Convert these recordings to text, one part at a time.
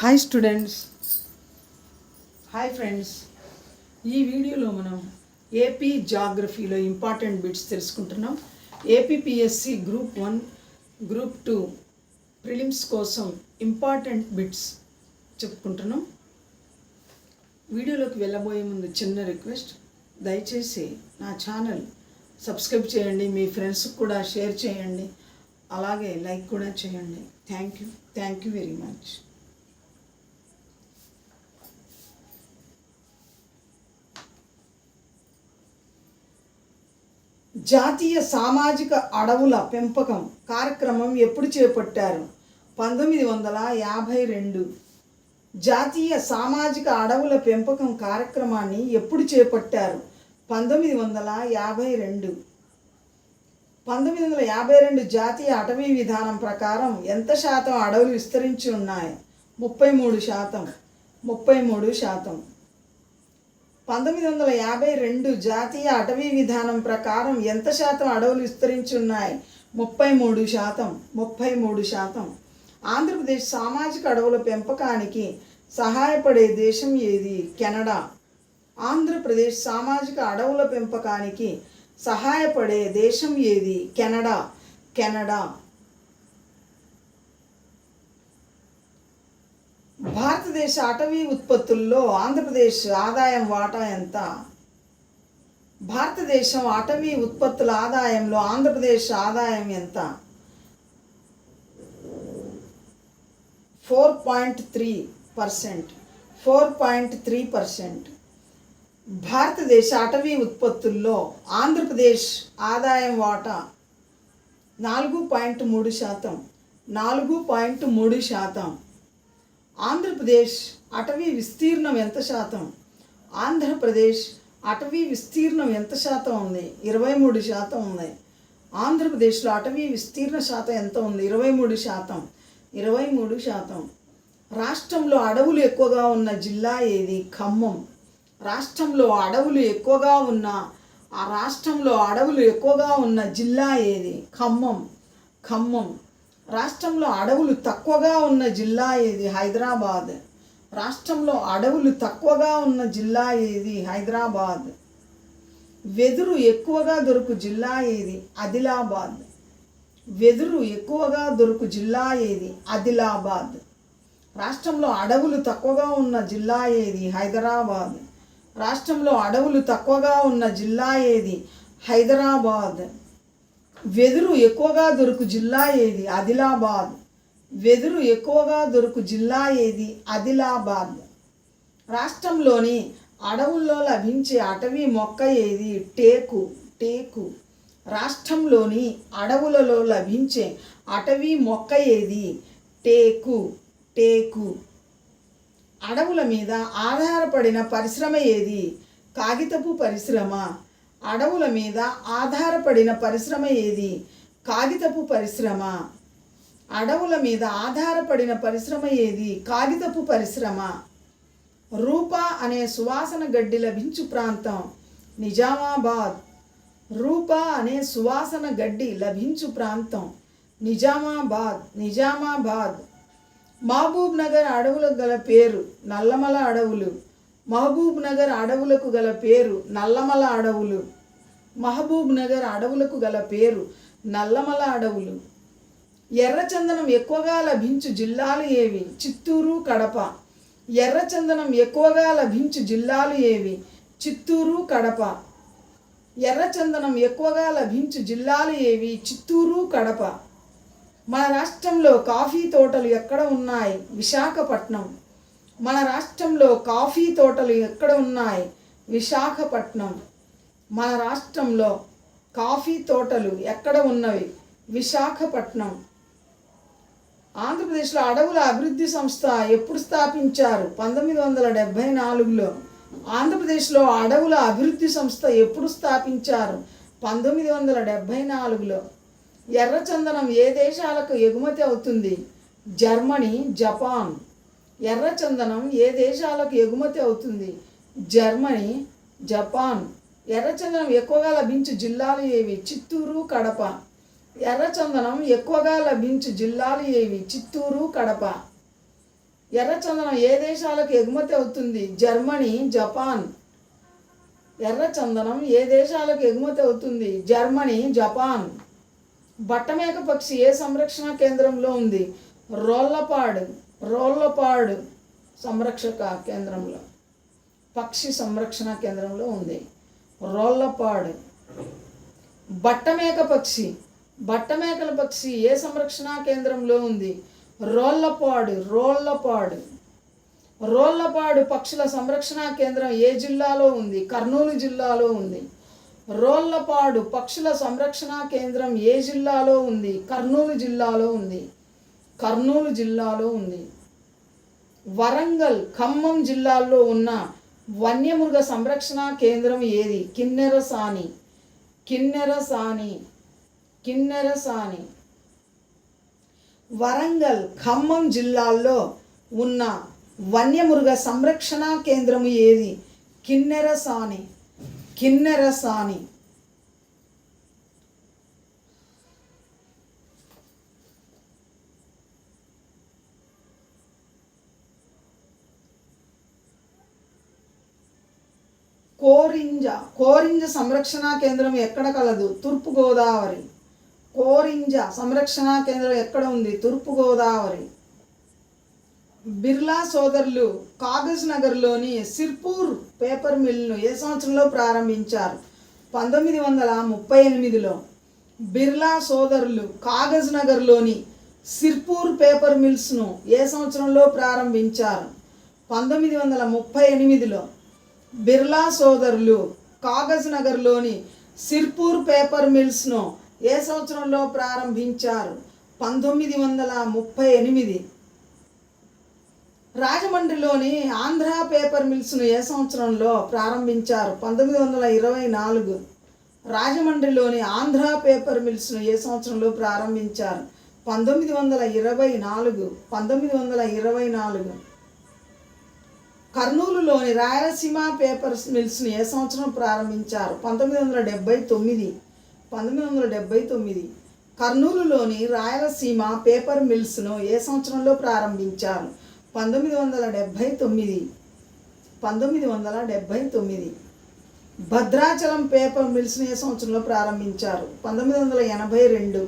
Hi students, hi friends. ఈ వీడియోలో మనం ఏపీ జాగ్రఫీలో ఇంపార్టెంట్ బిట్స్ తెలుసుకుంటున్నాం. ఏపీపీఎస్సి గ్రూప్ 1, గ్రూప్ 2 ప్రిలిమ్స్ కోసం ఇంపార్టెంట్ బిట్స్ చెప్పుకుంటున్నాం. వీడియోలోకి వెళ్ళబోయే ముందు చిన్న రిక్వెస్ట్, దయచేసి నా ఛానల్ సబ్స్క్రైబ్ చేయండి, మీ ఫ్రెండ్స్కి కూడా షేర్ చేయండి, అలాగే లైక్ కూడా చేయండి. Thank you very much. జాతీయ సామాజిక అడవుల పెంపకం కార్యక్రమం ఎప్పుడు చేపట్టారు? 1952. జాతీయ సామాజిక అడవుల పెంపకం కార్యక్రమాన్ని ఎప్పుడు చేపట్టారు? 1952. 1952 జాతీయ అటవీ విధానం ప్రకారం ఎంత శాతం అడవులు విస్తరించి ఉన్నాయి? 33%. 1952 జాతీయ అటవీ విధానం ప్రకారం ఎంత శాతం అడవులు విస్తరించి ఉన్నాయి? 33%. ఆంధ్రప్రదేశ్ సామాజిక అడవుల పెంపకానికి సహాయపడే దేశం ఏది? కెనడా. ఆంధ్రప్రదేశ్ సామాజిక అడవుల పెంపకానికి సహాయపడే దేశం ఏది? కెనడా. భారతదేశ అటవీ ఉత్పత్తుల్లో ఆంధ్రప్రదేశ్ ఆదాయం వాటా ఎంత? భారతదేశం అటవీ ఉత్పత్తుల ఆదాయంలో ఆంధ్రప్రదేశ్ ఆదాయం ఎంత? 4.3%. భారతదేశ అటవీ ఉత్పత్తుల్లో ఆంధ్రప్రదేశ్ ఆదాయం వాటా 4.3%. ఆంధ్రప్రదేశ్ అటవీ విస్తీర్ణం ఎంత శాతం? ఆంధ్రప్రదేశ్ అటవీ విస్తీర్ణం ఎంత శాతం ఉంది? 23% ఉంది. ఆంధ్రప్రదేశ్లో అటవీ విస్తీర్ణ శాతం ఎంత ఉంది? 23%. రాష్ట్రంలో అడవులు ఎక్కువగా ఉన్న జిల్లా ఏది? ఖమ్మం. రాష్ట్రంలో అడవులు ఎక్కువగా ఉన్న జిల్లా ఏది? ఖమ్మం. రాష్ట్రంలో అడవులు తక్కువగా ఉన్న జిల్లా ఏది? హైదరాబాద్. రాష్ట్రంలో అడవులు తక్కువగా ఉన్న జిల్లా ఏది? హైదరాబాద్. వెదురు ఎక్కువగా దొరుకు జిల్లా ఏది? ఆదిలాబాద్. వెదురు ఎక్కువగా దొరుకు జిల్లా ఏది? ఆదిలాబాద్. రాష్ట్రంలో అడవులు తక్కువగా ఉన్న జిల్లా ఏది? హైదరాబాద్. రాష్ట్రంలో అడవులు తక్కువగా ఉన్న జిల్లా ఏది? హైదరాబాద్. వెదురు ఎక్కువగా దొరుకు జిల్లా ఏది? ఆదిలాబాద్. వెదురు ఎక్కువగా దొరుకు జిల్లా ఏది? ఆదిలాబాద్. రాష్ట్రంలోని అడవుల్లో లభించే అటవీ మొక్క ఏది? టేకు. రాష్ట్రంలోని అడవులలో లభించే అటవీ మొక్క ఏది? టేకు. అడవుల మీద ఆధారపడిన పరిశ్రమ ఏది? కాగితపు పరిశ్రమ. అడవుల మీద ఆధారపడిన పరిశ్రమ ఏది? కాగితపు పరిశ్రమ. అడవుల మీద ఆధారపడిన పరిశ్రమ ఏది? కాగితపు పరిశ్రమ. రూపా అనే సువాసన గడ్డి లభించు ప్రాంతం? నిజామాబాద్. రూపా అనే సువాసన గడ్డి లభించు ప్రాంతం? నిజామాబాద్. మహబూబ్ నగర్ అడవులకు గల పేరు? నల్లమల అడవులు. మహబూబ్ నగర్ అడవులకు గల పేరు? నల్లమల అడవులు. మహబూబ్ నగర్ అడవులకు గల పేరు? నల్లమల అడవులు. ఎర్రచందనం ఎక్కువగా లభించు జిల్లాలు ఏవి? చిత్తూరు, కడప. ఎర్రచందనం ఎక్కువగా లభించు జిల్లాలు ఏవి? చిత్తూరు, కడప. ఎర్రచందనం ఎక్కువగా లభించు జిల్లాలు ఏవి? చిత్తూరు, కడప. మన రాష్ట్రంలో కాఫీ తోటలు ఎక్కడ ఉన్నాయి? విశాఖపట్నం. మన రాష్ట్రంలో కాఫీ తోటలు ఎక్కడ ఉన్నాయి? విశాఖపట్నం. మన రాష్ట్రంలో కాఫీ తోటలు ఎక్కడ ఉన్నవి? విశాఖపట్నం. ఆంధ్రప్రదేశ్లో అడవుల అభివృద్ధి సంస్థ ఎప్పుడు స్థాపించారు? 1974లో. ఆంధ్రప్రదేశ్లో అడవుల అభివృద్ధి సంస్థ ఎప్పుడు స్థాపించారు? 1974లో. ఎర్రచందనం ఏ దేశాలకు ఎగుమతి అవుతుంది? Germany, Japan. ఎర్రచందనం ఏ దేశాలకు ఎగుమతి అవుతుంది? Germany, Japan. ఎర్రచందనం ఎక్కువగా లభించు జిల్లాలు ఏవి? చిత్తూరు, కడప. ఎర్రచందనం ఎక్కువగా లభించు జిల్లాలు ఏవి? చిత్తూరు, కడప. ఎర్రచందనం ఏ దేశాలకు ఎగుమతి అవుతుంది? Germany, Japan. ఎర్రచందనం ఏ దేశాలకు ఎగుమతి అవుతుంది? Germany, Japan. బట్టమేక పక్షి ఏ సంరక్షణ కేంద్రంలో ఉంది? రోళ్లపాడు సంరక్షక కేంద్రంలో, పక్షి సంరక్షణ కేంద్రంలో ఉంది. రోళ్లపాడు. బట్టమేకల పక్షి ఏ సంరక్షణ కేంద్రంలో ఉంది? రోళ్లపాడు పక్షుల సంరక్షణ కేంద్రం ఏ జిల్లాలో ఉంది? కర్నూలు జిల్లాలో ఉంది. రోళ్లపాడు పక్షుల సంరక్షణ కేంద్రం ఏ జిల్లాలో ఉంది? కర్నూలు జిల్లాలో ఉంది. వరంగల్, ఖమ్మం జిల్లాల్లో ఉన్న వన్యమృగ సంరక్షణ కేంద్రం ఏది? కిన్నెరసాని. వరంగల్, ఖమ్మం జిల్లాల్లో ఉన్న వన్యమృగ సంరక్షణ కేంద్రం ఏది? కిన్నెరసాని. కోరింజ సంరక్షణ కేంద్రం ఎక్కడ కలదు? తూర్పుగోదావరి. కోరింజ సంరక్షణ కేంద్రం ఎక్కడ ఉంది? తూర్పుగోదావరి. బిర్లా సోదరులు కాగజ్ నగర్లోని సిర్పూర్ పేపర్ మిల్ను ఏ సంవత్సరంలో ప్రారంభించారు? 1938లో. బిర్లా సోదరులు కాగజ్ నగర్లోని సిర్పూర్ పేపర్ మిల్స్ను ఏ సంవత్సరంలో ప్రారంభించారు? 1938లో. బిర్లా సోదరులు కాగజ్ నగర్లోని సిర్పూర్ పేపర్ మిల్స్ను ఏ సంవత్సరంలో ప్రారంభించారు? 1938. రాజమండ్రిలోని ఆంధ్ర పేపర్ మిల్స్ను ఏ సంవత్సరంలో ప్రారంభించారు? 1924. రాజమండ్రిలోని ఆంధ్ర పేపర్ మిల్స్ను ఏ సంవత్సరంలో ప్రారంభించారు? 1924. కర్నూలులోని రాయలసీమ పేపర్ మిల్స్ను ఏ సంవత్సరం ప్రారంభించారు? 1979. కర్నూలులోని రాయలసీమ పేపర్ మిల్స్ను ఏ సంవత్సరంలో ప్రారంభించారు? 1979. భద్రాచలం పేపర్ మిల్స్ను ఏ సంవత్సరంలో ప్రారంభించారు? 1982.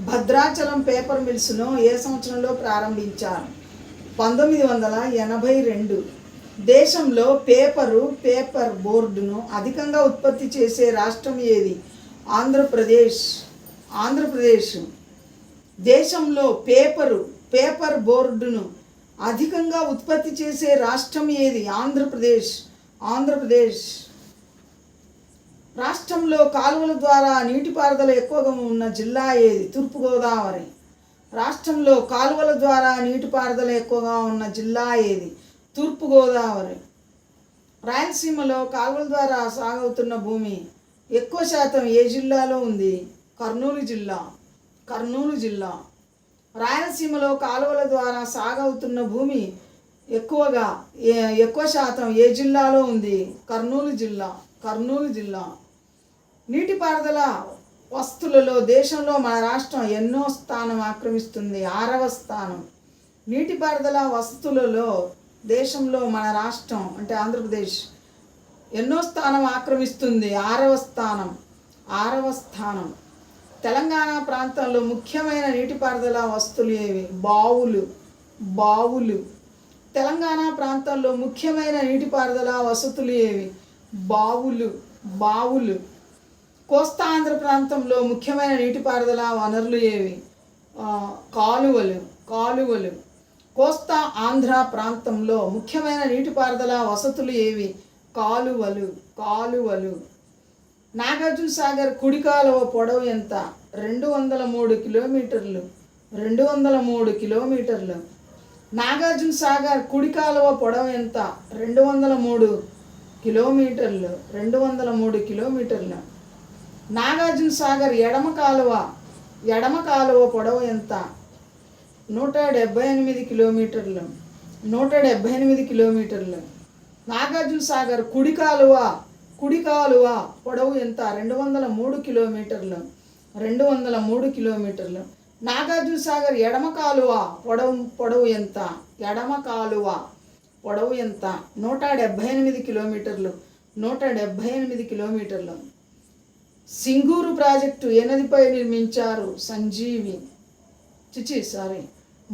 భద్రాచలం పేపర్ మిల్స్ను ఏ సంవత్సరంలో ప్రారంభించారు? 1982. దేశంలో పేపర్ బోర్డును అధికంగా ఉత్పత్తి చేసే రాష్ట్రం ఏది? ఆంధ్రప్రదేశ్. దేశంలో పేపర్ బోర్డును అధికంగా ఉత్పత్తి చేసే రాష్ట్రం ఏది? ఆంధ్రప్రదేశ్. రాష్ట్రంలో కాలువల ద్వారా నీటిపారుదల ఎక్కువగా ఉన్న జిల్లా ఏది? తూర్పుగోదావరి. రాష్ట్రంలో కాలువల ద్వారా నీటిపారుదల ఎక్కువగా ఉన్న జిల్లా ఏది? తూర్పుగోదావరి. రాయలసీమలో కాలువల ద్వారా సాగవుతున్న భూమి ఎక్కువ శాతం ఏ జిల్లాలో ఉంది? కర్నూలు జిల్లా. రాయలసీమలో కాలువల ద్వారా సాగవుతున్న భూమి ఎక్కువ శాతం ఏ జిల్లాలో ఉంది? కర్నూలు జిల్లా. నీటిపారుదల వస్తువులలో దేశంలో మన రాష్ట్రం ఎన్నో స్థానం ఆక్రమిస్తుంది? 6వ స్థానం. నీటిపారుదల వస్తువులలో దేశంలో మన రాష్ట్రం అంటే ఆంధ్రప్రదేశ్ ఎన్నో స్థానం ఆక్రమిస్తుంది? 6వ స్థానం. తెలంగాణ ప్రాంతంలో ముఖ్యమైన నీటిపారుదల వస్తువులు ఏవి? బావులు. తెలంగాణ ప్రాంతంలో ముఖ్యమైన నీటిపారుదల వసతులు ఏవి? బావులు. కోస్తా ఆంధ్ర ప్రాంతంలో ముఖ్యమైన నీటిపారుదల వనరులు ఏవి? కాలువలు. కోస్తా ఆంధ్ర ప్రాంతంలో ముఖ్యమైన నీటిపారుదల వసతులు ఏవి? కాలువలు. నాగార్జున సాగర్ కుడి కాలువ పొడవు ఎంత? 203 కిలోమీటర్లు. నాగార్జున సాగర్ కుడి కాలువ పొడవు ఎంత? 203 కిలోమీటర్లు. నాగార్జున సాగర్ ఎడమ కాలువ పొడవు ఎంత? 178 కిలోమీటర్లు. నాగార్జున సాగర్ కుడి కాలువ పొడవు ఎంత? 203 కిలోమీటర్లు. నాగార్జున సాగర్ ఎడమ కాలువ పొడవు ఎంత? ఎడమ కాలువ పొడవు ఎంత? 178 కిలోమీటర్లు. 178 కిలోమీటర్లు. సింగూరు ప్రాజెక్టు ఏ నదిపై నిర్మించారు?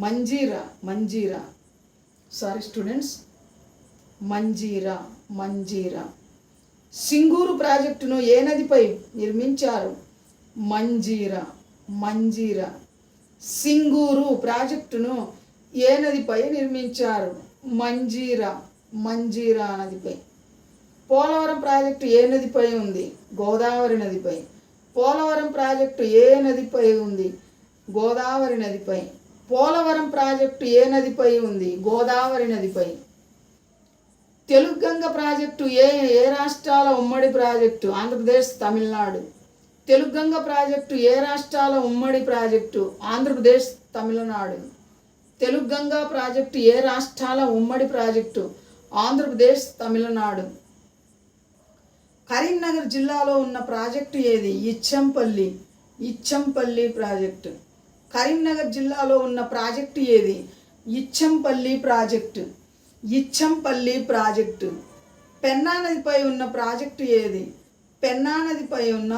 మంజీరా. Sorry students, Manjira. సింగూరు ప్రాజెక్టును ఏ నదిపై నిర్మించారు? మంజీరా. సింగూరు ప్రాజెక్టును ఏ నదిపై నిర్మించారు? మంజీరా నదిపై. పోలవరం ప్రాజెక్టు ఏ నదిపై ఉంది? గోదావరి నదిపై. పోలవరం ప్రాజెక్టు ఏ నదిపై ఉంది? గోదావరి నదిపై. పోలవరం ప్రాజెక్టు ఏ నదిపై ఉంది? గోదావరి నదిపై. తెలుగంగ ప్రాజెక్టు ఏ రాష్ట్రాల ఉమ్మడి ప్రాజెక్టు? ఆంధ్రప్రదేశ్, తమిళనాడు. తెలుగంగ ప్రాజెక్టు ఏ రాష్ట్రాల ఉమ్మడి ప్రాజెక్టు? ఆంధ్రప్రదేశ్, తమిళనాడు. తెలుగంగ ప్రాజెక్టు ఏ రాష్ట్రాల ఉమ్మడి ప్రాజెక్టు? ఆంధ్రప్రదేశ్, తమిళనాడు. కరీంనగర్ జిల్లాలో ఉన్న ప్రాజెక్టు ఏది? ఇచ్చంపల్లి ప్రాజెక్టు. కరీంనగర్ జిల్లాలో ఉన్న ప్రాజెక్టు ఏది? ఇచ్చంపల్లి ప్రాజెక్టు. పెన్నా నదిపై ఉన్న ప్రాజెక్టు ఏది? పెన్నా నదిపై ఉన్న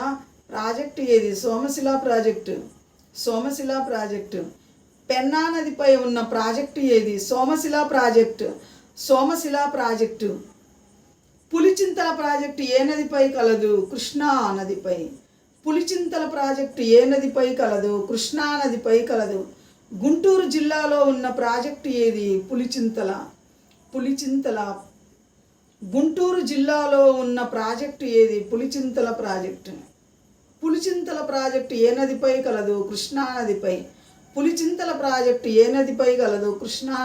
ప్రాజెక్టు ఏది? సోమశిల ప్రాజెక్టు. పెన్నా నదిపై ఉన్న ప్రాజెక్టు ఏది? సోమశిల ప్రాజెక్టు. పులిచింతల ప్రాజెక్టు ఏ నదిపై కలదు? కృష్ణా నదిపై. పులిచింతల ప్రాజెక్టు ఏ నదిపై కలదు? కృష్ణా నదిపై కలదు. గుంటూరు జిల్లాలో ఉన్న ప్రాజెక్టు ఏది? పులిచింతల. గుంటూరు జిల్లాలో ఉన్న ప్రాజెక్టు ఏది? పులిచింతల ప్రాజెక్టు. పులిచింతల ప్రాజెక్టు ఏ నదిపై కలదు? కృష్ణా నదిపై. పులిచింతల ప్రాజెక్టు ఏ నదిపై కలదు? కృష్ణా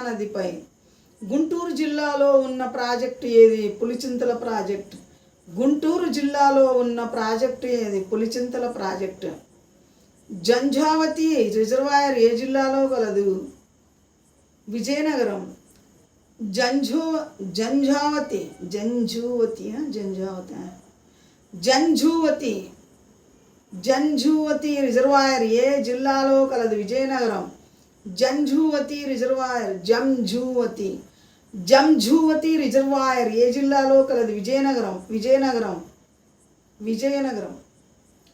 నదిపై. గుంటూరు జిల్లాలో ఉన్న ప్రాజెక్టు ఏది? పులిచింతల ప్రాజెక్టు. గుంటూరు జిల్లాలో ఉన్న ప్రాజెక్టు ఏది? పులిచింతల ప్రాజెక్టు. జంఝావతి రిజర్వాయర్ ఏ జిల్లాలో కలదు? విజయనగరం. జంఝూవతి రిజర్వాయర్ ఏ జిల్లాలో కలదు? విజయనగరం. జంఝూవతి రిజర్వాయర్. జంఝూవతి రిజర్వాయర్ ఏ జిల్లాలో కలదు? విజయనగరం.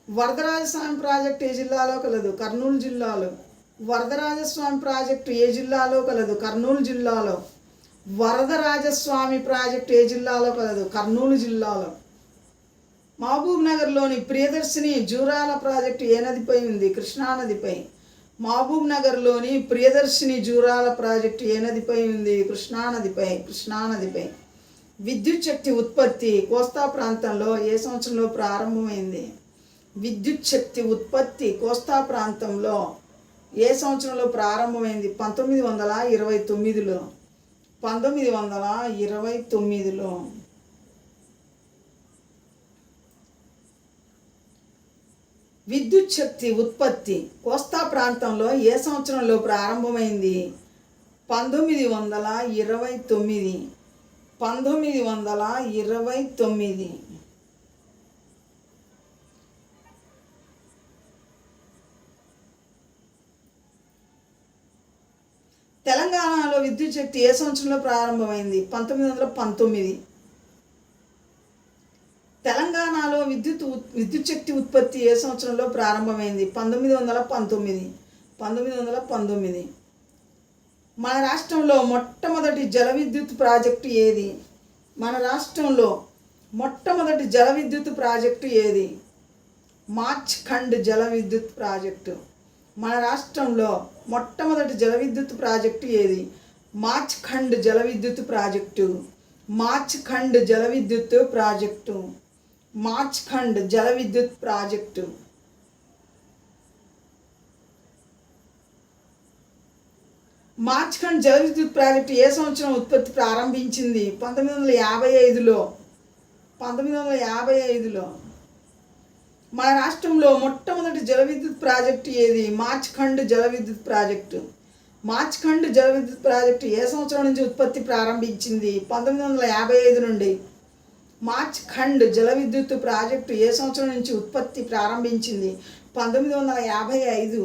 వరదరాజస్వామి ప్రాజెక్టు ఏ జిల్లాలో కలదు? కర్నూలు జిల్లాలో. వరదరాజస్వామి ప్రాజెక్టు ఏ జిల్లాలో కలదు? కర్నూలు జిల్లాలో. వరదరాజస్వామి ప్రాజెక్టు ఏ జిల్లాలో కలదు? కర్నూలు జిల్లాలో. మహబూబ్ నగర్లోని ప్రియదర్శిని జూరాల ప్రాజెక్టు ఏ నదిపై ఉంది? కృష్ణా నదిపై. మహబూబ్ నగర్లోని ప్రియదర్శిని జూరాల ప్రాజెక్టు ఏ నదిపై ఉంది? కృష్ణా నదిపై. విద్యుత్ శక్తి ఉత్పత్తి కోస్తా ప్రాంతంలో ఏ సంవత్సరంలో ప్రారంభమైంది? విద్యుత్ శక్తి ఉత్పత్తి కోస్తా ప్రాంతంలో ఏ సంవత్సరంలో ప్రారంభమైంది? 1929లో. 1929లో. విద్యుత్ శక్తి ఉత్పత్తి కోస్తా ప్రాంతంలో ఏ సంవత్సరంలో ప్రారంభమైంది? 1929. 1929. తెలంగాణలో విద్యుత్ శక్తి ఏ సంవత్సరంలో ప్రారంభమైంది? 1919. తెలంగాణలో విద్యుత్ శక్తి ఉత్పత్తి ఏ సంవత్సరంలో ప్రారంభమైంది? 1919. 1919. మన రాష్ట్రంలో మొట్టమొదటి జల విద్యుత్ ప్రాజెక్టు ఏది? మన రాష్ట్రంలో మొట్టమొదటి జల విద్యుత్ ప్రాజెక్టు ఏది? మార్చ్ ఖండ్ జల విద్యుత్ ప్రాజెక్టు. మన రాష్ట్రంలో మొట్టమొదటి జల విద్యుత్ ప్రాజెక్టు ఏది? మార్చ్ ఖండ్ జల విద్యుత్ ప్రాజెక్టు. మార్చ్ ఖండ్ జల విద్యుత్ ప్రాజెక్టు. మార్చ్ ఖండ్ జల విద్యుత్ ప్రాజెక్టు. మార్చ్ ఖండ్ జల విద్యుత్ ప్రాజెక్టు ఏ సంవత్సరం ఉత్పత్తి ప్రారంభించింది? 1955లో. 1955లో. మన రాష్ట్రంలో మొట్టమొదటి జల విద్యుత్ ప్రాజెక్టు ఏది? మార్చ్ ఖండ్ జల విద్యుత్ ప్రాజెక్టు. మార్చ్ ఖండ్ జల విద్యుత్ ప్రాజెక్టు ఏ సంవత్సరం నుంచి ఉత్పత్తి ప్రారంభించింది? 1955 నుండి. మార్చ్ ఖండ్ జల విద్యుత్ ప్రాజెక్టు ఏ సంవత్సరం నుంచి ఉత్పత్తి ప్రారంభించింది? 1955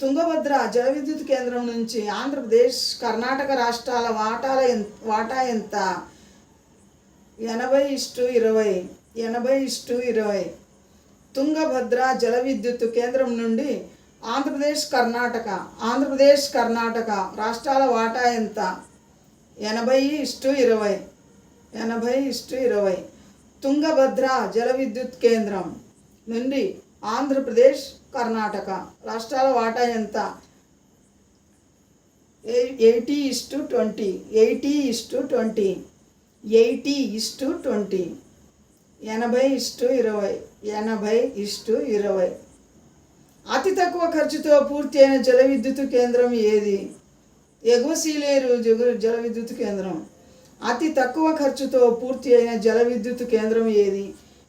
తుంగభద్ర జల విద్యుత్ కేంద్రం నుంచి ఆంధ్రప్రదేశ్ కర్ణాటక రాష్ట్రాల వాటా ఎంత? 80:20. 80:20. తుంగభద్ర జల విద్యుత్ కేంద్రం నుండి ఆంధ్రప్రదేశ్ కర్ణాటక రాష్ట్రాల వాటా ఎంత? 80:20. 80:20. తుంగభద్ర జల విద్యుత్ కేంద్రం నుండి ఆంధ్రప్రదేశ్ కర్ణాటక రాష్ట్రాల వాటా ఎంత? 80:20. 80:20. 80:20. 80:20. 80:20. అతి తక్కువ ఖర్చుతో పూర్తి అయిన జల విద్యుత్ కేంద్రం ఏది? ఎగువ సీలేరు జల విద్యుత్ కేంద్రం. అతి తక్కువ ఖర్చుతో పూర్తి అయిన జల విద్యుత్ కేంద్రం ఏది?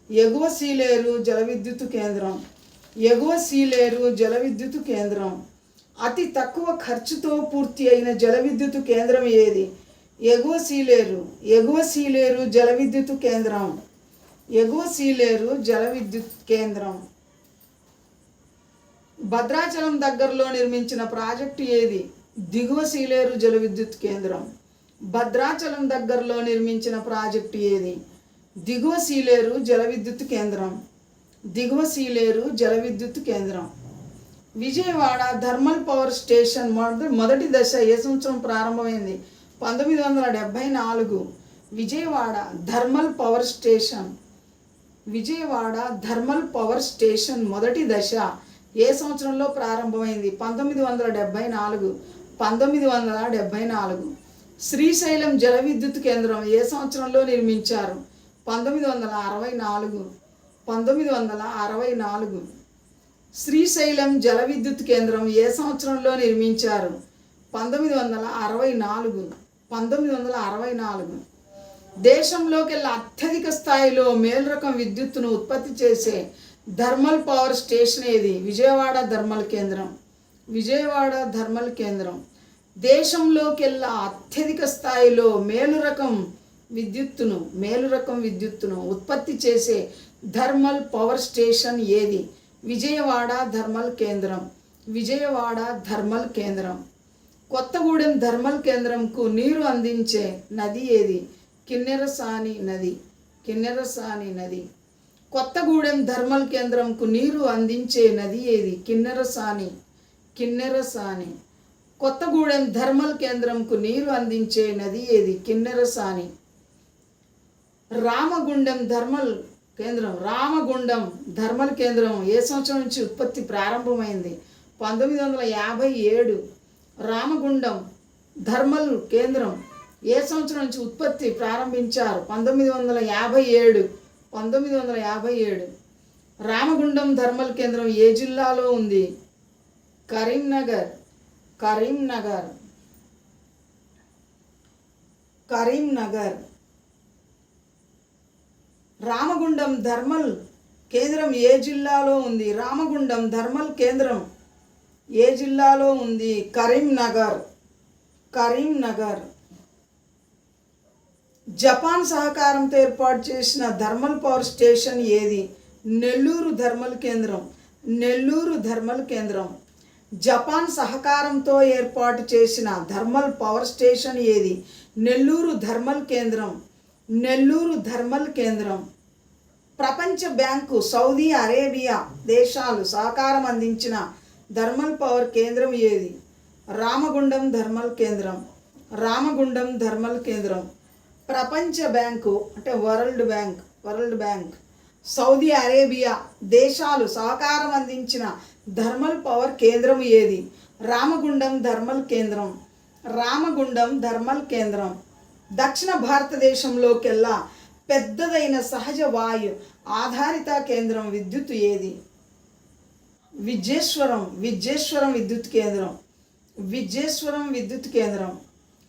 ఎగువ సీలేరు జల విద్యుత్ కేంద్రం. ఎగువ సీలేరు జల విద్యుత్ కేంద్రం. అతి తక్కువ ఖర్చుతో పూర్తి అయిన జల విద్యుత్ కేంద్రం ఏది? ఎగువ సీలేరు జల విద్యుత్ కేంద్రం. ఎగువ సీలేరు జల విద్యుత్ కేంద్రం. భద్రాచలం దగ్గరలో నిర్మించిన ప్రాజెక్టు ఏది? దిగువ సీలేరు జల విద్యుత్ కేంద్రం. భద్రాచలం దగ్గరలో నిర్మించిన ప్రాజెక్టు ఏది? దిగువ సీలేరు జల విద్యుత్ కేంద్రం. దిగువ సీలేరు జల విద్యుత్ కేంద్రం. విజయవాడ థర్మల్ పవర్ స్టేషన్ మొదటి దశ ఏ సంవత్సరం ప్రారంభమైంది? 1974. Vijayawada thermal power station. Vijayawada thermal power station మొదటి దశ ఏ సంవత్సరంలో ప్రారంభమైంది? 1974. 1974. శ్రీశైలం జల విద్యుత్ కేంద్రం ఏ సంవత్సరంలో నిర్మించారు? 1964. 1964. శ్రీశైలం జల విద్యుత్ కేంద్రం ఏ సంవత్సరంలో నిర్మించారు? 1964. 1964. దేశంలోకెల్లా అత్యధిక స్థాయిలో మేలు రకం విద్యుత్తును ఉత్పత్తి చేసే థర్మల్ పవర్ స్టేషన్ ఏది? విజయవాడ థర్మల్ కేంద్రం. విజయవాడ థర్మల్ కేంద్రం. దేశంలోకెల్లా అత్యధిక స్థాయిలో మేలు రకం విద్యుత్తును ఉత్పత్తి చేసే థర్మల్ పవర్ స్టేషన్ ఏది? విజయవాడ థర్మల్ కేంద్రం. విజయవాడ థర్మల్ కేంద్రం. కొత్తగూడెం థర్మల్ కేంద్రంకు నీరు అందించే నది ఏది? కిన్నెరసాని నది. కిన్నెరసాని నది. కొత్తగూడెం థర్మల్ కేంద్రంకు నీరు అందించే నది ఏది? కిన్నెరసాని. కిన్నెరసాని. కొత్తగూడెం థర్మల్ కేంద్రంకు నీరు అందించే నది ఏది? కిన్నెరసాని. రామగుండం థర్మల్ కేంద్రం. రామగుండం థర్మల్ కేంద్రం ఏ సంవత్సరం నుంచి ఉత్పత్తి ప్రారంభమైంది? 1957. రామగుండం థర్మల్ కేంద్రం ఏ సంవత్సరం నుంచి ఉత్పత్తి ప్రారంభించారు? 1957. 1957. రామగుండం థర్మల్ కేంద్రం ఏ జిల్లాలో ఉంది? కరీంనగర్. కరీంనగర్. కరీంనగర్. రామగుండం థర్మల్ కేంద్రం ఏ జిల్లాలో ఉంది? రామగుండం థర్మల్ కేంద్రం ఏ జిల్లాలో ఉంది? కరీంనగర్. కరీంనగర్. జపాన్ సహకారంతో ఏర్పాటు చేసిన థర్మల్ పవర్ స్టేషన్ ఏది? నెల్లూరు థర్మల్ కేంద్రం. నెల్లూరు థర్మల్ కేంద్రం. జపాన్ సహకారంతో ఏర్పాటు చేసిన థర్మల్ పవర్ స్టేషన్ ఏది? నెల్లూరు థర్మల్ కేంద్రం. నెల్లూరు థర్మల్ కేంద్రం. ప్రపంచ బ్యాంకు, సౌదీ అరేబియా దేశాలు సహకారం అందించిన థర్మల్ పవర్ కేంద్రం ఏది? రామగుండం థర్మల్ కేంద్రం. రామగుండం థర్మల్ కేంద్రం. ప్రపంచ బ్యాంకు అంటే వరల్డ్ బ్యాంక్, సౌదీ అరేబియా దేశాలు సహకారం అందించిన థర్మల్ పవర్ కేంద్రం ఏది? రామగుండం థర్మల్ కేంద్రం. రామగుండం థర్మల్ కేంద్రం. దక్షిణ భారతదేశంలోకెల్లా పెద్దదైన సహజ వాయు ఆధారిత కేంద్రం విద్యుత్ ఏది? విద్యేశ్వరం విద్యుత్ కేంద్రం. విద్యేశ్వరం విద్యుత్ కేంద్రం.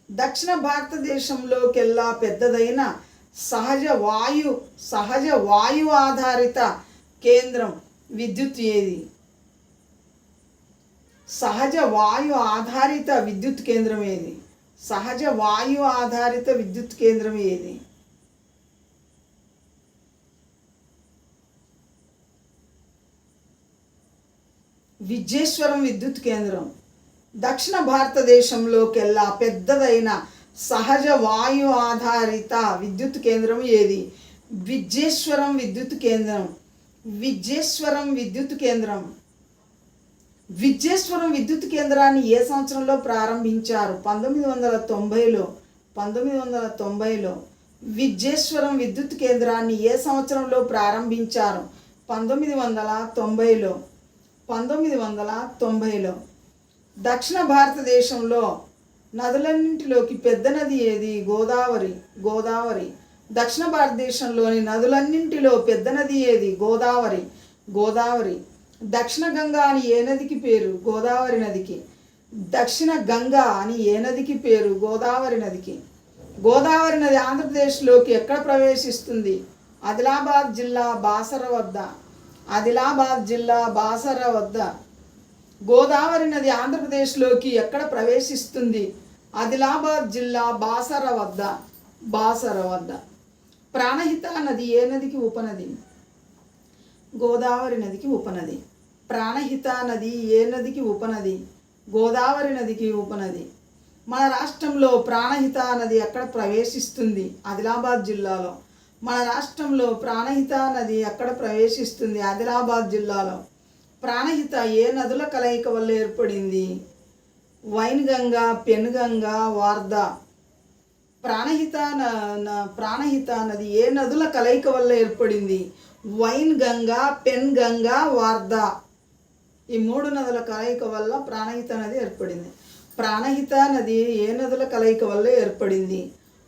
దక్షిణ భారతదేశంలోకెల్లా పెద్దదైన సహజ వాయు ఆధారిత కేంద్రం విద్యుత్ ఏది? సహజ వాయు ఆధారిత విద్యుత్ కేంద్రం ఏది? సహజ వాయు ఆధారిత విద్యుత్ కేంద్రం ఏది? విద్యేశ్వరం విద్యుత్ కేంద్రం దక్షిణ భారతదేశంలోకెల్లా పెద్దదైన సహజ వాయు ఆధారిత విద్యుత్ కేంద్రం ఏది? విద్యేశ్వరం విద్యుత్ కేంద్రం. విద్యేశ్వరం విద్యుత్ కేంద్రం. విద్యేశ్వరం విద్యుత్ కేంద్రాన్ని ఏ సంవత్సరంలో ప్రారంభించారు? 1990లో. 1990లో. విద్యేశ్వరం విద్యుత్ కేంద్రాన్ని ఏ సంవత్సరంలో ప్రారంభించారు? 1990లో. 1990లో. దక్షిణ భారతదేశంలో నదులన్నింటిలోకి పెద్ద నది ఏది? గోదావరి. గోదావరి. దక్షిణ భారతదేశంలోని నదులన్నింటిలో పెద్ద నది ఏది? గోదావరి. గోదావరి. దక్షిణ గంగా అని ఏ నదికి పేరు? గోదావరి నదికి. దక్షిణ గంగా అని ఏ నదికి పేరు? గోదావరి నదికి. గోదావరి నది ఆంధ్రప్రదేశ్లోకి ఎక్కడ ప్రవేశిస్తుంది? ఆదిలాబాద్ జిల్లా బాసర వద్ద. ఆదిలాబాద్ జిల్లా బాసర వద్ద. గోదావరి నది ఆంధ్రప్రదేశ్లోకి ఎక్కడ ప్రవేశిస్తుంది? ఆదిలాబాద్ జిల్లా బాసర వద్ద. బాసర వద్ద. ప్రాణహిత నది ఏ నదికి ఉపనది? గోదావరి నదికి ఉపనది. ప్రాణహిత నది ఏ నదికి ఉపనది? గోదావరి నదికి ఉపనది. మన రాష్ట్రంలో ప్రాణహిత నది ఎక్కడ ప్రవేశిస్తుంది? ఆదిలాబాద్ జిల్లాలో. మన రాష్ట్రంలో ప్రాణహిత నది ఎక్కడ ప్రవేశిస్తుంది? ఆదిలాబాద్ జిల్లాలో. ప్రాణహిత ఏ నదుల కలయిక వల్ల ఏర్పడింది? వైన్గంగా, పెన్గంగా, వార్దా. ప్రాణహిత నది ఏ నదుల కలయిక వల్ల ఏర్పడింది? వైన్గంగా, పెన్గంగా, వార్దా. ఈ 3 నదుల కలయిక వల్ల ప్రాణహిత నది ఏర్పడింది. ప్రాణహిత నది ఏ నదుల కలయిక వల్ల ఏర్పడింది?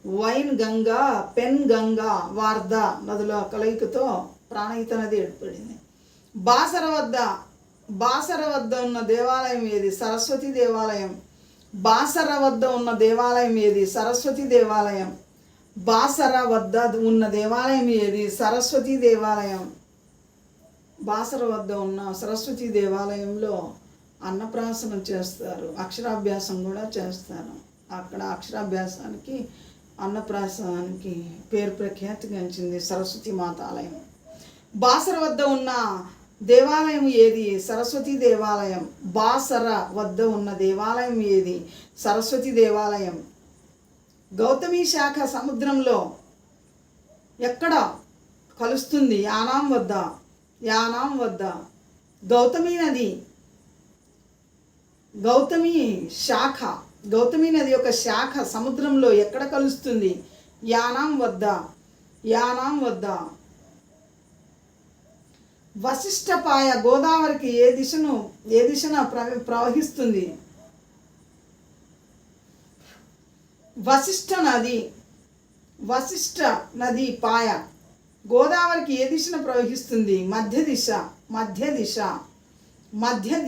వైన్గంగా, పెన్గంగా, వార్దా నదుల కలయికతో ప్రాణహిత నది ఏర్పడింది. బాసర వద్ద ఉన్న దేవాలయం ఏది? సరస్వతి దేవాలయం. బాసర వద్ద ఉన్న దేవాలయం ఏది? సరస్వతి దేవాలయం. బాసర వద్ద ఉన్న దేవాలయం ఏది? సరస్వతి దేవాలయం. బాసర వద్ద ఉన్న సరస్వతి దేవాలయంలో అన్నప్రాసనం చేస్తారు, అక్షరాభ్యాసం కూడా చేస్తారు. అక్కడ అక్షరాభ్యాసానికి, అన్నప్రాసనానికి పేరు ప్రఖ్యాతిగాంచింది సరస్వతి మాత ఆలయం. బాసర వద్ద ఉన్న దేవాలయం ఏది? సరస్వతి దేవాలయం. బాసర వద్ద ఉన్న దేవాలయం ఏది? సరస్వతి దేవాలయం. గౌతమి శాఖ సముద్రంలో ఎక్కడ కలుస్తుంది? యానాం వద్ద. యానాం వద్ద. గౌతమి నది యొక్క శాఖ సముద్రంలో ఎక్కడ కలుస్తుంది? యానాం వద్ద. యానాం వద్ద. వశిష్ఠపాయ గోదావరికి ఏ దిశన ప్రవహిస్తుంది? వశిష్ఠ నది పాయ గోదావరికి ఏ దిశన ప్రవహిస్తుంది? మధ్య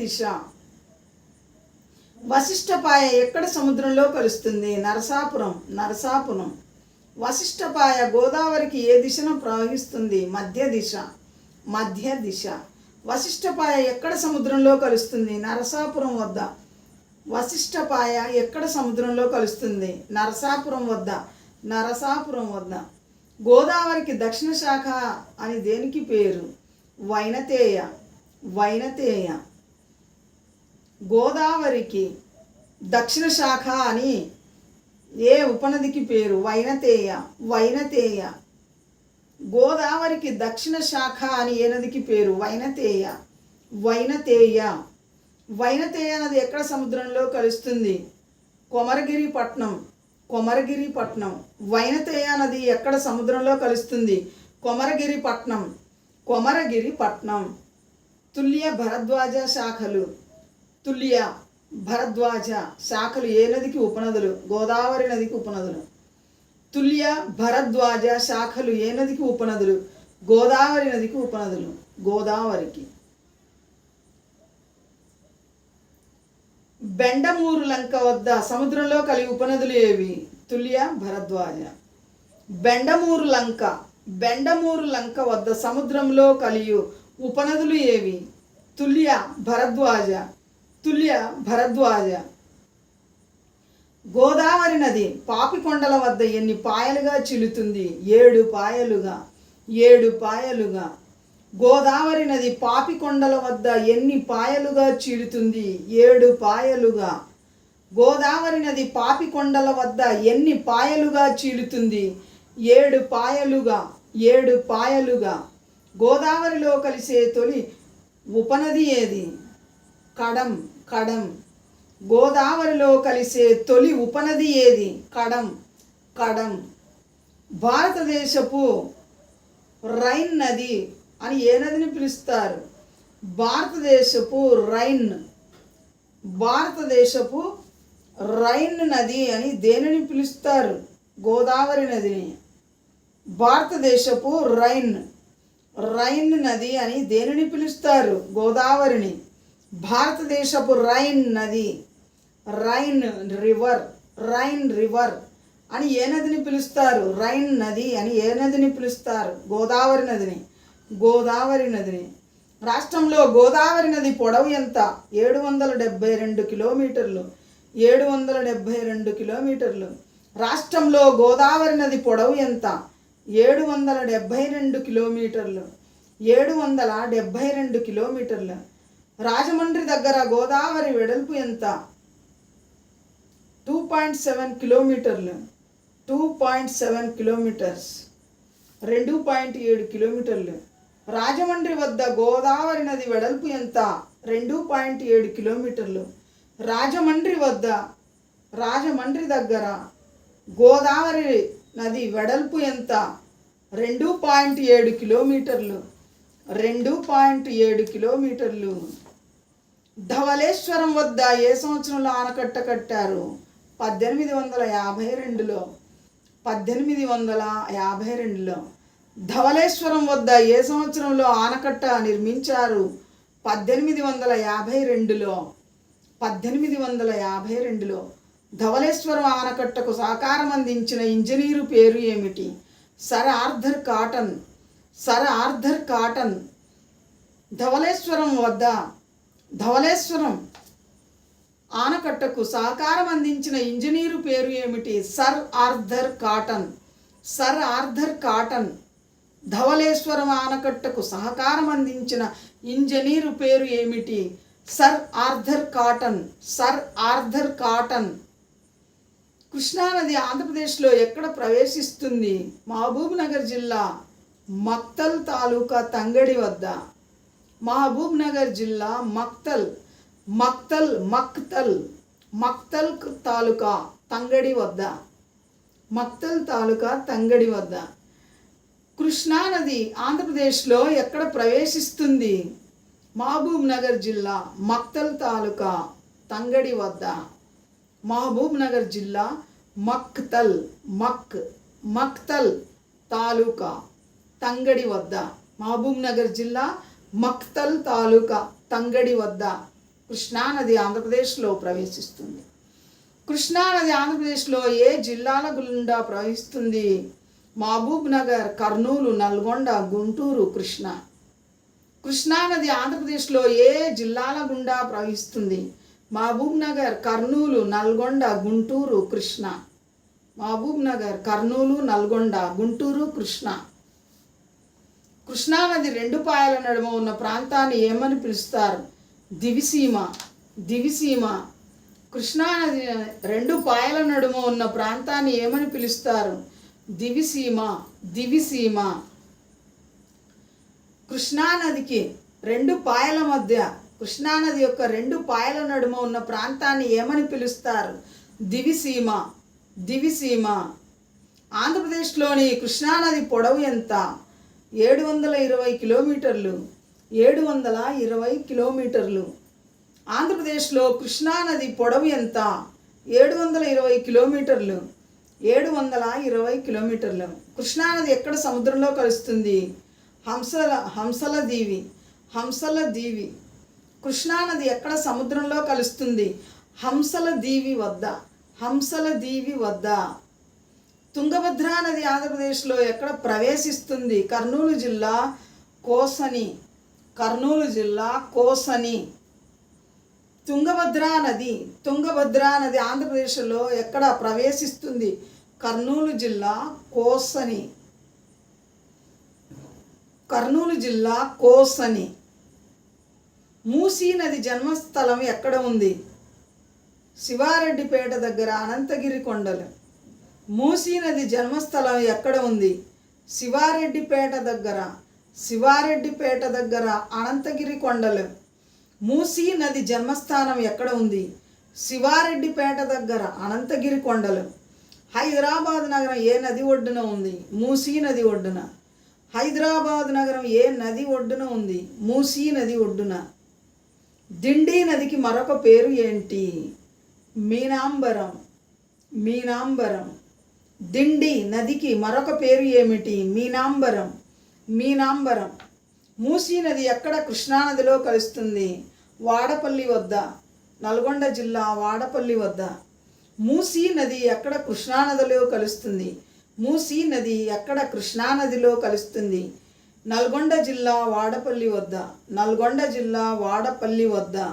దిశ. వశిష్ఠపాయ ఎక్కడ సముద్రంలో కలుస్తుంది? నరసాపురం. వశిష్ఠపాయ గోదావరికి ఏ దిశన ప్రవహిస్తుంది? మధ్య దిశ. వశిష్ఠపాయ ఎక్కడ సముద్రంలో కలుస్తుంది? నరసాపురం వద్ద. వశిష్ఠపాయ ఎక్కడ సముద్రంలో కలుస్తుంది? నరసాపురం వద్ద. గోదావరికి దక్షిణ శాఖ అని దేనికి పేరు? వైనతేయ. గోదావరికి దక్షిణ శాఖ అని ఏ ఉపనదికి పేరు? వైనతేయ. గోదావరికి దక్షిణ శాఖ అని ఏ నదికి పేరు? వైనతేయ నది ఎక్కడ సముద్రంలో కలుస్తుంది? కొమరగిరిపట్నం. వైనతేయ నది ఎక్కడ సముద్రంలో కలుస్తుంది? కొమరగిరిపట్నం. తుల్య భరద్వాజ శాఖలు ఏ నదికి ఉపనదులు? గోదావరి నదికి ఉపనదులు. తుల్య భరద్వాజ శాఖలు ఏ నదికి ఉపనదులు? గోదావరి నదికి ఉపనదులు. గోదావరికి. బెండమూరు లంక వద్ద సముద్రంలో కలిగి ఉపనదులు ఏవి? తుల్య భరద్వాజ. బెండమూరు లంక వద్ద సముద్రంలో కలిగి ఉపనదులు ఏవి? తుల్య భరద్వాజ. గోదావరి నది పాపికొండల వద్ద ఎన్ని పాయలుగా చిలుతుంది? 7 పాయలుగా. గోదావరి నది పాపికొండల వద్ద ఎన్ని పాయలుగా చీలుతుంది? 7 పాయలుగా. గోదావరి నది పాపికొండల వద్ద ఎన్ని పాయలుగా చీలుతుంది? 7 పాయలుగా. 7 పాయలుగా. గోదావరిలో కలిసే తొలి ఉపనది ఏది? కడం. కడం. గోదావరిలో కలిసే తొలి ఉపనది ఏది? కడం. కడం. భారతదేశపు రైన్ నది అని ఏ నదిని పిలుస్తారు? భారతదేశపు రైన్. భారతదేశపు రైన్ నది అని దేనిని పిలుస్తారు? గోదావరి నదిని. భారతదేశపు రైన్. రైన్ నది అని దేనిని పిలుస్తారు? గోదావరిని. భారతదేశపు రైన్ నది. Rain river. రైన్ రివర్ అని ఏ నదిని పిలుస్తారు? రైన్ నది అని ఏ నదిని పిలుస్తారు? గోదావరి నదిని. గోదావరి నదిని. రాష్ట్రంలో గోదావరి నది పొడవు ఎంత? 772 కిలోమీటర్లు. 772 కిలోమీటర్లు. రాష్ట్రంలో గోదావరి నది పొడవు ఎంత? 772 కిలోమీటర్లు. 772 కిలోమీటర్లు. రాజమండ్రి దగ్గర గోదావరి వెడల్పు ఎంత? 2.7 కిలోమీటర్లు. 2.7 కిలోమీటర్స్. 2.7 కిలోమీటర్లు. రాజమండ్రి వద్ద గోదావరి నది వెడల్పు ఎంత? 2.7 కిలోమీటర్లు. రాజమండ్రి వద్ద, రాజమండ్రి దగ్గర గోదావరి నది వెడల్పు ఎంత? 2.7 కిలోమీటర్లు. 2.7 కిలోమీటర్లు. ధవళేశ్వరం వద్ద ఏ సంవత్సరంలో ఆనకట్ట కట్టారు? 1852లో. 1852లో. ధవళేశ్వరం వద్ద ఏ సంవత్సరంలో ఆనకట్ట నిర్మించారు? 1852లో. 1852లో. ధవళేశ్వరం ఆనకట్టకు సహకారం అందించిన ఇంజనీరు పేరు ఏమిటి? Sir Arthur Cotton. Sir Arthur Cotton. Dhavaleswaram వద్ద, ధవళేశ్వరం ఆనకట్టకు సహకారం అందించిన ఇంజనీరు పేరు ఏమిటి? Sir Arthur Cotton. Sir Arthur Cotton. ధవళేశ్వరం ఆనకట్టకు సహకారం అందించిన ఇంజనీరు పేరు ఏమిటి? Sir Arthur Cotton. Sir Arthur Cotton. కృష్ణానది ఆంధ్రప్రదేశ్లో ఎక్కడ ప్రవేశిస్తుంది? మహబూబ్ నగర్ జిల్లా మక్తల్ తాలూకా తంగడి వద్ద. మహబూబ్ నగర్ జిల్లా మక్తల్ మక్తల్ తాలూకా తంగడి వద్ద. మక్తల్ తాలూకా తంగడి వద్ద. కృష్ణానది ఆంధ్రప్రదేశ్లో ఎక్కడ ప్రవేశిస్తుంది? మహబూబ్ నగర్ జిల్లా మక్తల్ తాలూకా తంగడి వద్ద. మహబూబ్ నగర్ జిల్లా మక్తల్ తాలూకా తంగడి వద్ద. మహబూబ్ నగర్ జిల్లా మక్తల్ తాలూకా తంగడి వద్ద కృష్ణానది ఆంధ్రప్రదేశ్లో ప్రవేశిస్తుంది. కృష్ణానది ఆంధ్రప్రదేశ్లో ఏ జిల్లాల గుండా ప్రవహిస్తుంది? మహబూబ్ నగర్, కర్నూలు, నల్గొండ, గుంటూరు, కృష్ణా. కృష్ణానది ఆంధ్రప్రదేశ్లో ఏ జిల్లాల గుండా ప్రవహిస్తుంది? మహబూబ్ నగర్, కర్నూలు, నల్గొండ, గుంటూరు, కృష్ణా. మహబూబ్ నగర్, కర్నూలు, నల్గొండ, గుంటూరు, కృష్ణా. కృష్ణానది 2 పాయల నడుమ ఉన్న ప్రాంతాన్ని ఏమని పిలుస్తారు? దివిసీమ. దివిసీమ. కృష్ణానది 2 పాయల నడుమ ఉన్న ప్రాంతాన్ని ఏమని పిలుస్తారు? దివిసీమ. దివిసీమ. కృష్ణానదికి 2 పాయల మధ్య, కృష్ణానది యొక్క 2 పాయల నడుమ ఉన్న ప్రాంతాన్ని ఏమని పిలుస్తారు? దివిసీమ. దివిసీమ. ఆంధ్రప్రదేశ్లోని కృష్ణానది పొడవు ఎంత? 720 కిలోమీటర్లు. 720 కిలోమీటర్లు. ఆంధ్రప్రదేశ్లో కృష్ణానది పొడవు ఎంత? 720 కిలోమీటర్లు. 720 కిలోమీటర్లు. కృష్ణానది ఎక్కడ సముద్రంలో కలుస్తుంది? హంసల దీవి. హంసల దీవి. కృష్ణానది ఎక్కడ సముద్రంలో కలుస్తుంది? హంసల దీవి వద్ద. హంసల దీవి వద్ద. తుంగభద్రా నది ఆంధ్రప్రదేశ్లో ఎక్కడ ప్రవేశిస్తుంది? కర్నూలు జిల్లా కోసని. కర్నూలు జిల్లా కోసని. తుంగభద్రా నది ఆంధ్రప్రదేశ్లో ఎక్కడ ప్రవేశిస్తుంది? కర్నూలు జిల్లా కోసని. కర్నూలు జిల్లా కోసని. మూసీ నది జన్మస్థలం ఎక్కడ ఉంది? శివారెడ్డిపేట దగ్గర అనంతగిరి కొండలు. మూసీ నది జన్మస్థలం ఎక్కడ ఉంది? శివారెడ్డిపేట దగ్గర అనంతగిరి కొండలు. మూసీ నది జన్మస్థానం ఎక్కడ ఉంది? శివారెడ్డిపేట దగ్గర అనంతగిరి కొండలు. హైదరాబాద్ నగరం ఏ నది ఒడ్డున ఉంది? మూసీ నది ఒడ్డున. హైదరాబాద్ నగరం ఏ నది ఒడ్డున ఉంది? మూసీ నది ఒడ్డున. దిండి నదికి మరొక పేరు ఏంటి? మీనాంబరం. దిండి నదికి మరొక పేరు ఏమిటి? మీనాంబరం. మూసీ నది ఎక్కడ కృష్ణానదిలో కలుస్తుంది? వాడపల్లి వద్ద, నల్గొండ జిల్లా వాడపల్లి వద్ద. మూసీ నది ఎక్కడ కృష్ణానదిలో కలుస్తుంది? మూసీ నది ఎక్కడ కృష్ణానదిలో కలుస్తుంది? నల్గొండ జిల్లా వాడపల్లి వద్ద.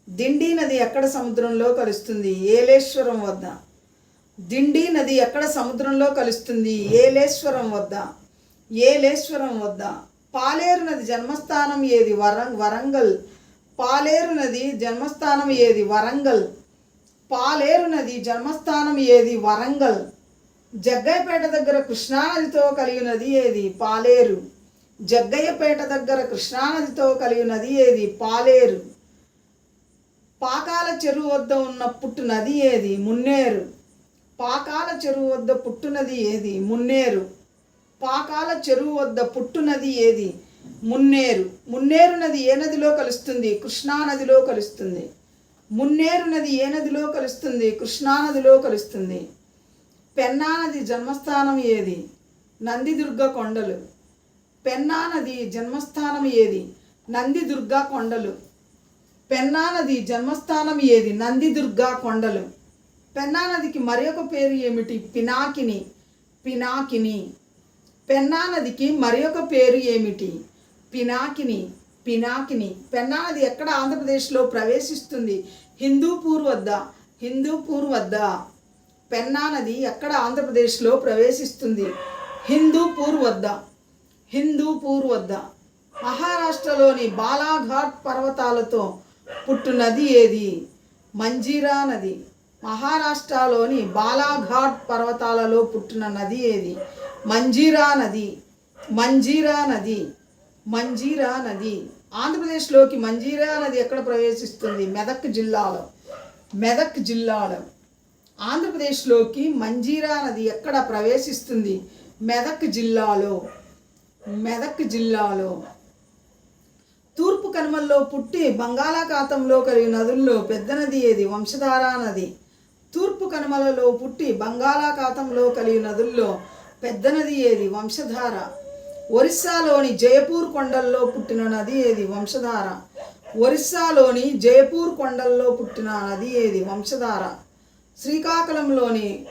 దిండి నది ఎక్కడ సముద్రంలో కలుస్తుంది? ఏలేశ్వరం వద్ద. దిండి నది ఎక్కడ సముద్రంలో కలుస్తుంది? ఏలేశ్వరం వద్ద. పాలేరు నది జన్మస్థానం ఏది? వరంగల్. పాలేరు నది జన్మస్థానం ఏది? వరంగల్. జగ్గయ్యపేట దగ్గర కృష్ణానదితో కలిగినది ఏది? పాలేరు. జగ్గయ్యపేట దగ్గర కృష్ణానదితో కలిగినది ఏది? పాలేరు. పాకాల చెరువు వద్ద ఉన్న పుట్టునది ఏది? మున్నేరు. పాకాల చెరువు వద్ద పుట్టునది ఏది? మున్నేరు. పాకాల చెరువు వద్ద పుట్టునది ఏది? మున్నేరు. మున్నేరు నది ఏ నదిలో కలుస్తుంది? కృష్ణానదిలో కలుస్తుంది. మున్నేరు నది ఏ నదిలో కలుస్తుంది? కృష్ణానదిలో కలుస్తుంది. పెన్నా నది జన్మస్థానం ఏది? నందిదుర్గ కొండలు. పెన్నా నది జన్మస్థానం ఏది? నందిదుర్గ కొండలు. పెన్నా నది జన్మస్థానం ఏది? నందిదుర్గ కొండలు. పెన్నా నదికి మరొక పేరు ఏమిటి? పినాకిని. పెన్నా నదికి మరొక పేరు ఏమిటి? పినాకిని. పెన్నా నది ఎక్కడ ఆంధ్రప్రదేశ్లో ప్రవేశిస్తుంది? హిందూపూర్ వద్ద. పెన్నా నది ఎక్కడ ఆంధ్రప్రదేశ్లో ప్రవేశిస్తుంది? హిందూపూర్ వద్ద. మహారాష్ట్రలోని బాలాఘాట్ పర్వతాలతో పుట్టునది ఏది? మంజీరా నది. మహారాష్ట్రలోని బాలాఘాట్ పర్వతాలలో పుట్టిన నది ఏది? మంజీరా నది. ఆంధ్రప్రదేశ్లోకి మంజీరా నది ఎక్కడ ప్రవేశిస్తుంది? మెదక్ జిల్లాలో. ఆంధ్రప్రదేశ్లోకి మంజీరా నది ఎక్కడ ప్రవేశిస్తుంది? మెదక్ జిల్లాలో. తూర్పు కనుమల్లో పుట్టి బంగాళాఖాతంలో కలిగిన నదుల్లో పెద్ద నది ఏది? వంశధారా నది. తూర్పు కనుమలలో పుట్టి బంగాళాఖాతంలో కలిగిన నదుల్లో పెద్ద నది ఏది? వంశధార. ఒరిస్సాలోని జయపూర్ కొండల్లో పుట్టిన నది ఏది? వంశధార. శ్రీకాకుళంలోని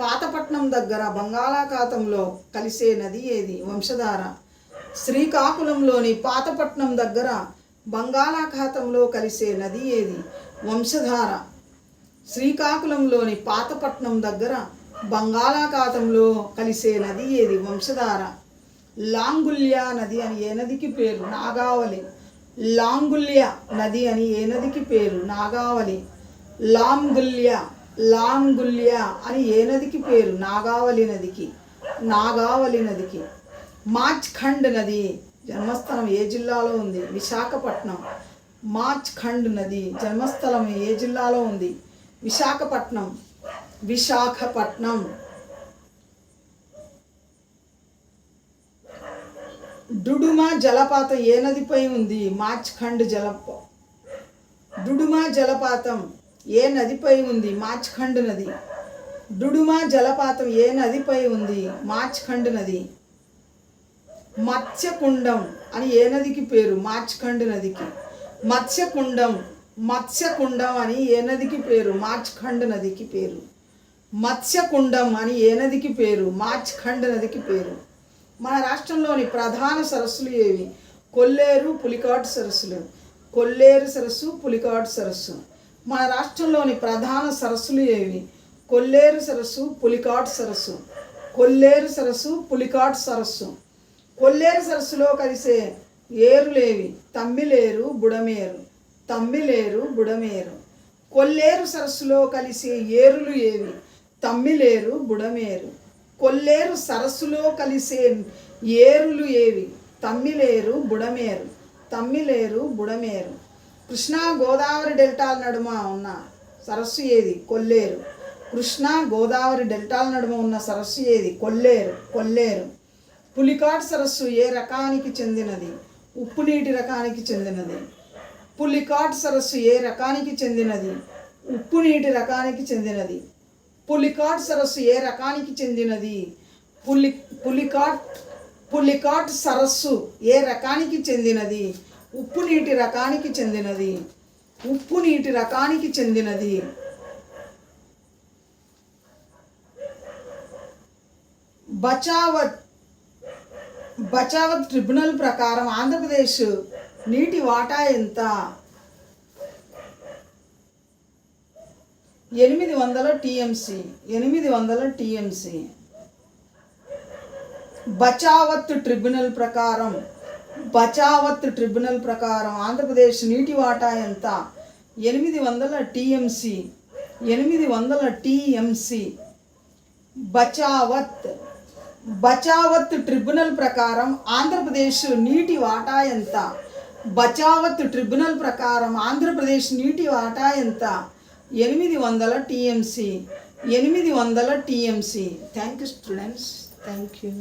పాతపట్నం దగ్గర బంగాళాఖాతంలో కలిసే నది ఏది? వంశధార. శ్రీకాకుళంలోని పాతపట్నం దగ్గర బంగాళాఖాతంలో కలిసే నది ఏది? వంశధార. శ్రీకాకుళంలోని పాతపట్నం దగ్గర బంగాళాఖాతంలో కలిసే నది ఏది? వంశధార. లాంగుల్యా నది అని ఏ నదికి పేరు? నాగావళి. లాంగుల్య నది అని ఏ నదికి పేరు? నాగావళి. లాంగుల్య అని ఏ నదికి పేరు? నాగావళి నదికి. మాచ్ఖండ్ నది జన్మస్థలం ఏ జిల్లాలో ఉంది? విశాఖపట్నం. మాచ్ఖండ్ నది జన్మస్థలం ఏ జిల్లాలో ఉంది? విశాఖపట్నం. డుడుమా జలపాతం ఏ నదిపై ఉంది? డుడుమా జలపాతం ఏ నదిపై ఉంది? మాచ్ఖండ్ నది. డుడుమా జలపాతం ఏ నదిపై ఉంది? మాచ్ఖండ్ నది. మత్స్యకుండం అని ఏ నదికి పేరు? మాచ్ఖండ్ నదికి. మత్స్యకుండం అని ఏ నదికి పేరు? మాచ్ఖండ్ నదికి పేరు. మత్స్యకుండం అని ఏ నదికి పేరు? మాచ్ఖండ్ నదికి పేరు. మన రాష్ట్రంలోని ప్రధాన సరస్సులు ఏవి? కొల్లేరు, పులికాట్ సరస్సులు. మన రాష్ట్రంలోని ప్రధాన సరస్సులు ఏవి? కొల్లేరు సరస్సు, పులికాట్ సరస్సు. కొల్లేరు సరస్సులో కలిసే ఏరులేవి తమ్మిలేరు బుడమేరు తమ్మిలేరు బుడమేరు. కొల్లేరు సరస్సులో కలిసే ఏరులు ఏవి తమ్మిలేరు బుడమేరు. కొల్లేరు సరస్సులో కలిసే ఏరులు ఏవి తమ్మిలేరు బుడమేరు తమ్మిలేరు బుడమేరు. కృష్ణా గోదావరి డెల్టాల నడుమ ఉన్న సరస్సు ఏది కొల్లేరు. కృష్ణా గోదావరి డెల్టాల నడుమ ఉన్న సరస్సు ఏది కొల్లేరు కొల్లేరు. పులికాట్ సరస్సు ఏ రకానికి చెందినది ఉప్పు నీటి రకానికి చెందినది. పులికాట్ సరస్సు ఏ రకానికి చెందినది ఉప్పు నీటి రకానికి చెందినది. పులికాట్ సరస్సు ఏ రకానికి చెందినది పులికాట్ సరస్సు ఏ రకానికి చెందినది ఉప్పు నీటి రకానికి చెందినది. ఉప్పు నీటి రకానికి చెందినది. బచావత్ ట్రిబ్యునల్ ప్రకారం ఆంధ్రప్రదేశ్ నీటి వాటా ఎంత? 800 టీఎంసీ 800 టీఎంసీ. బచావత్ ట్రిబ్యునల్ ప్రకారం ఆంధ్రప్రదేశ్ నీటి వాటా ఎంత? 800 టీఎంసీ 800 టీఎంసీ. బచావత్ ట్రిబ్యునల్ ప్రకారం ఆంధ్రప్రదేశ్ నీటి వాటా ఎంత? బచావత్ ట్రిబ్యునల్ ప్రకారం ఆంధ్రప్రదేశ్ నీటి వాటా ఎంత? 800 TMC 800 TMC. Thank you students. Thank you.